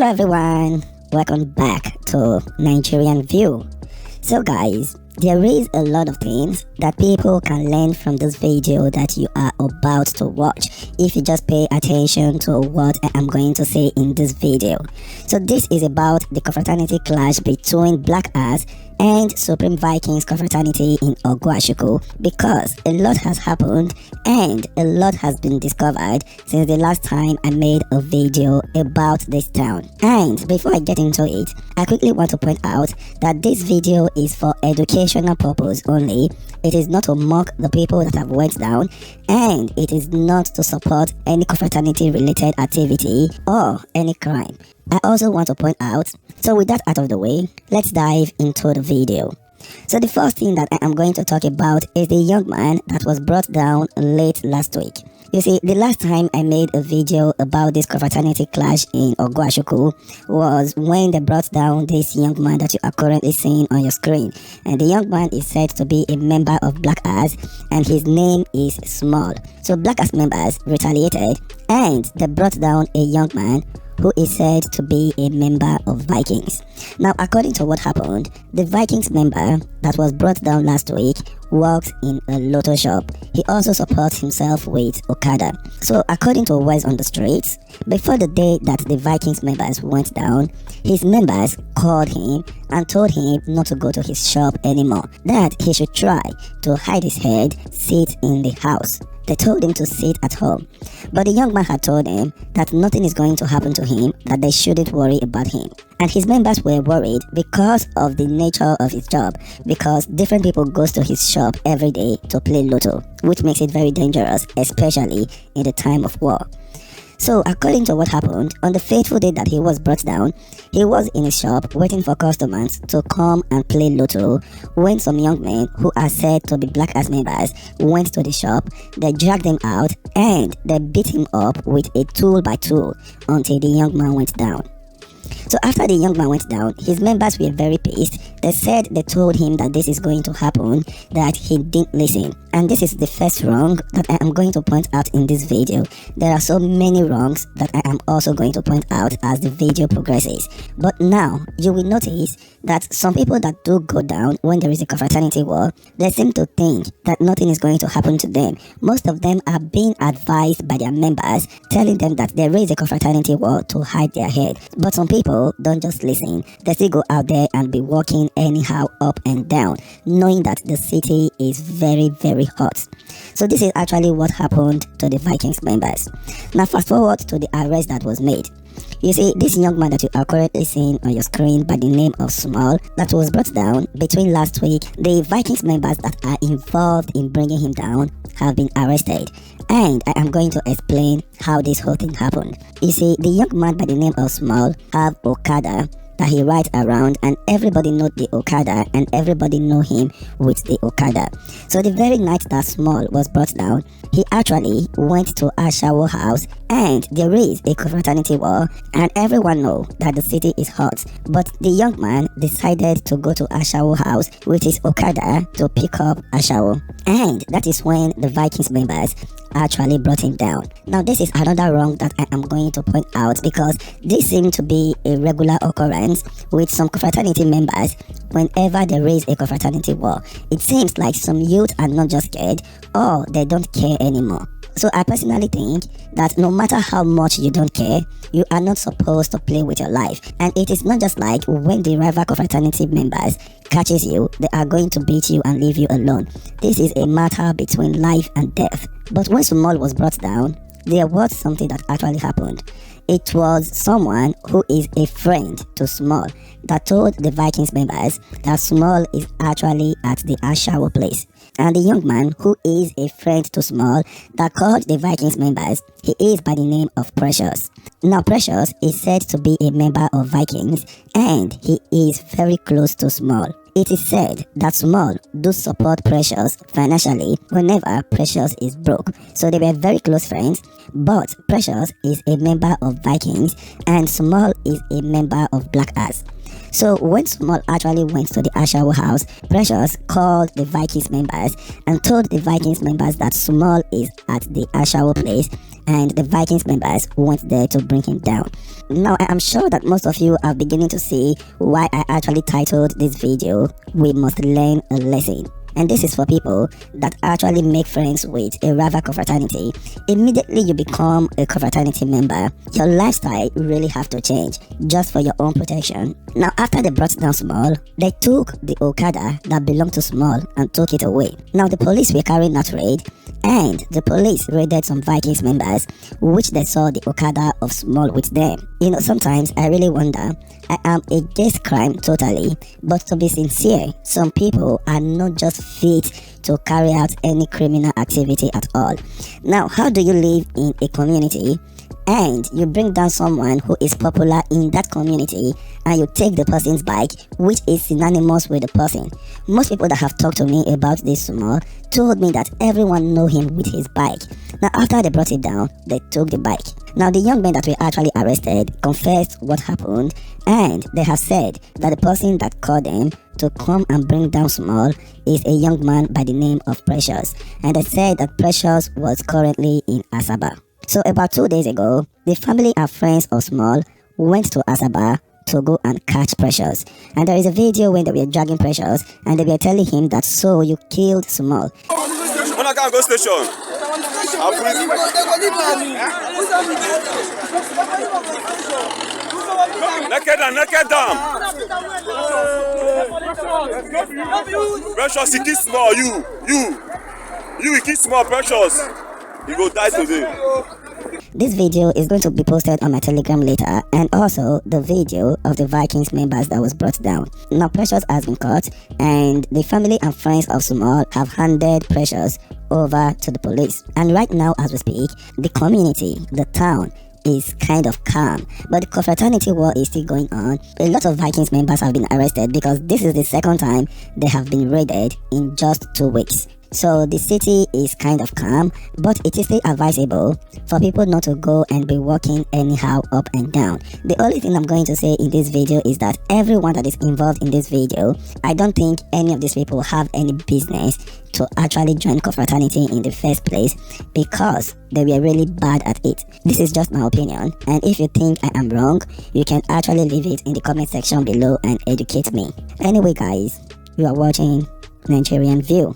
Hello everyone, welcome back to Nigerian View. So guys, there is a lot of things that people can learn from this video that you are about to watch if you just pay attention to what I am going to say in this video. So this is about the confraternity clash between Black Axe and Supreme Vikings confraternity in Ogwashuku, because a lot has happened and a lot has been discovered since the last time I made a video about this town. And before I get into it, I quickly want to point out that this video is for educational purpose only. It is not to mock the people that have went down, and it is not to support any confraternity related activity or any crime. I also want to point out, so with that out of the way, let's dive into the video. So the first thing that I am going to talk about is the young man that was brought down late last week. You see, the last time I made a video about this confraternity clash in Ogwashuku was when they brought down this young man that you are currently seeing on your screen. And the young man is said to be a member of Black Axe, and his name is Small. So Black Axe members retaliated and they brought down a young man who is said to be a member of Vikings. Now, according to what happened, the Vikings member that was brought down last week works in a lotto shop. He also supports himself with Okada. So according to words on the streets, before the day that the Vikings members went down, his members called him and told him not to go to his shop anymore, that he should try to hide his head, sit in the house. They told him to sit at home, but the young man had told them that nothing is going to happen to him, that they shouldn't worry about him. And his members were worried because of the nature of his job, because different people goes to his shop every day to play lotto, which makes it very dangerous, especially in the time of war. So according to what happened, on the fateful day that he was brought down, he was in his shop waiting for customers to come and play lotto when some young men who are said to be Black Axe members went to the shop. They dragged him out and they beat him up with a tool by tool until the young man went down. So after the young man went down, his members were very pissed. They said they told him that this is going to happen, that he didn't listen. And this is the first wrong that I am going to point out in this video. There are so many wrongs that I am also going to point out as the video progresses. But now, you will notice that some people that do go down when there is a confraternity war, they seem to think that nothing is going to happen to them. Most of them are being advised by their members, telling them that there is a confraternity war to hide their head. But some people don't just listen. They still go out there and be walking anyhow up and down, knowing that the city is very, very hot. So this is actually what happened to the Vikings members. Now fast forward to the arrest that was made. You see, this young man that you are currently seeing on your screen by the name of Small, that was brought down between last week, the Vikings members that are involved in bringing him down have been arrested. And I am going to explain how this whole thing happened. You see, the young man by the name of Small have Okada that he rides around, and everybody know the Okada and everybody know him with the Okada. So the very night that Small was brought down, he actually went to Ashawo house, and there is a confraternity war and everyone know that the city is hot. But the young man decided to go to Ashawo house with his Okada to pick up Ashawo, and that is when the Vikings members actually brought him down. Now this is another wrong that I am going to point out, because this seems to be a regular occurrence with some confraternity members whenever there is a confraternity war. It seems like some youth are not just scared, or they don't care anymore. So I personally think that no matter how much you don't care, you are not supposed to play with your life. And it is not just like when the rival confraternity members catches you, they are going to beat you and leave you alone. This is a matter between life and death. But when Small was brought down, there was something that actually happened. It was someone who is a friend to Small that told the Vikings members that Small is actually at the Ashawo place. And the young man who is a friend to Small that called the Vikings members, he is by the name of Precious. Now Precious is said to be a member of Vikings, and he is very close to Small. It is said that Small do support Precious financially whenever Precious is broke. So they were very close friends, but Precious is a member of Vikings and Small is a member of Black Axe. So when Small actually went to the Ashawo house, Precious called the Vikings members and told the Vikings members that Small is at the Ashawo place and the Vikings members went there to bring him down. Now, I am sure that most of you are beginning to see why I actually titled this video, "We Must Learn a Lesson." And this is for people that actually make friends with a rival confraternity. Immediately you become a confraternity member, your lifestyle really have to change just for your own protection. Now, after they brought down Small, they took the Okada that belonged to Small and took it away. Now, the police were carrying out raid, and the police raided some Vikings members, which they saw the Okada of Small with them. You know, sometimes I really wonder, I am against crime totally, but to be sincere, some people are not just fit to carry out any criminal activity at all. Now, how do you live in a community and you bring down someone who is popular in that community and you take the person's bike, which is synonymous with the person? Most people that have talked to me about this Small told me that everyone know him with his bike. Now, after they brought it down, they took the bike. Now, the young men that were actually arrested confessed what happened, and they have said that the person that called them to come and bring down Small is a young man by the name of Precious, and they said that Precious was currently in Asaba. So about 2 days ago, the family and friends of Small went to Asaba to go and catch Precious, and there is a video when they were dragging Precious and they were telling him that, "So you killed Small." When I can't go station, naked down. Precious, you kill Small, you kill Small, Precious. You go die today. This video is going to be posted on my Telegram later, and also the video of the Vikings members that was brought down. Now, Precious has been caught, and the family and friends of Small have handed Precious over to the police. And right now, as we speak, the community, the town, is kind of calm, but the confraternity war is still going on. A lot of Vikings members have been arrested because this is the second time they have been raided in just 2 weeks. So the city is kind of calm, but it is still advisable for people not to go and be walking anyhow up and down. The only thing I'm going to say in this video is that everyone that is involved in this video, I don't think any of these people have any business to actually join confraternity in the first place, because they were really bad at it. This is just my opinion, and if you think I am wrong, you can actually leave it in the comment section below and educate me. Anyway guys, you are watching Nigerian View.